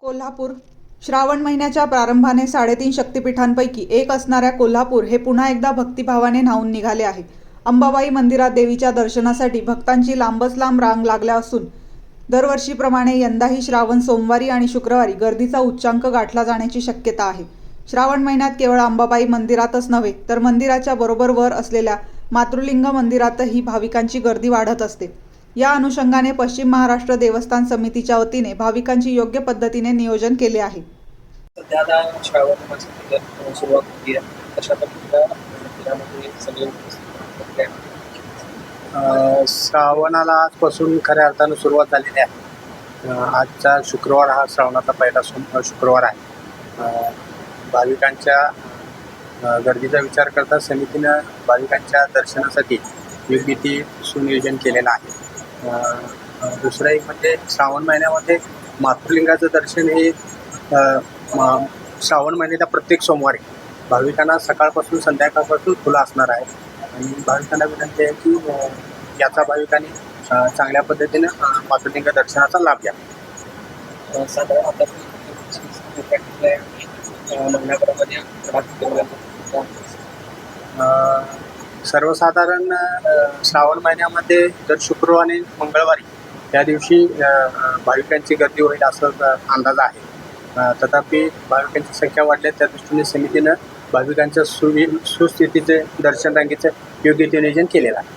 कोल्हापूर श्रावण महिन्याच्या प्रारंभाने 3.5 शक्तिपीठांपैकी एक असणाऱ्या कोल्हापूर हे पुन्हा एकदा भक्तिभावाने न्हाऊन निघाले आहे. अंबाबाई मंदिरात देवीच्या दर्शनासाठी भक्तांची लांबच लांब रांग लागल्या असून दरवर्षीप्रमाणे यंदाही श्रावण सोमवारी आणि शुक्रवारी गर्दीचा उच्चांक गाठला जाण्याची शक्यता आहे. श्रावण महिन्यात केवळ अंबाबाई मंदिरातच नव्हे तर मंदिराच्या बरोबर वर असलेल्या मातृलिंग मंदिरातही भाविकांची गर्दी वाढत असते. या अनुषंगाने पश्चिम महाराष्ट्र देवस्थान समितीच्या वतीने भाविकांची योग्य पद्धतीने नियोजन केले आहे. सध्या आता श्रावण मासाची सुरुवात होती आहे. तशा पद्धतीनं मंदिरामध्ये सगळे उपस्थित आहेत. श्रावणाला आजपासून खऱ्या अर्थानं सुरुवात झालेली आहे. आजचा शुक्रवार हा श्रावणाचा पहिला शुक्रवार आहे. भाविकांच्या गर्दीचा विचार करता समितीनं भाविकांच्या दर्शनासाठी योग्य ते सुनियोजन केलेलं आहे. दुसरं एक म्हणजे श्रावण महिन्यामध्ये मातृलिंगाचं दर्शन हे श्रावण महिन्याच्या प्रत्येक सोमवारी भाविकांना सकाळपासून संध्याकाळपासून खुलं असणार आहे. आणि भाविकांना विनंती आहे की याचा भाविकांनी चांगल्या पद्धतीनं मातृलिंग दर्शनाचा लाभ घ्या. साधारण आता महिन्याभरामध्ये सर्वसाधारण श्रावण महिन्यामध्ये दर शुक्रवार आणि मंगळवारी या दिवशी भाविकांची गर्दी होईल असं अंदाज आहे. तथापि भाविकांची संख्या वाढली त्या दृष्टीने समितीनं भाविकांच्या सुस्थितीचे दर्शन रांगेचं योग्य ते नियोजन केलेलं आहे.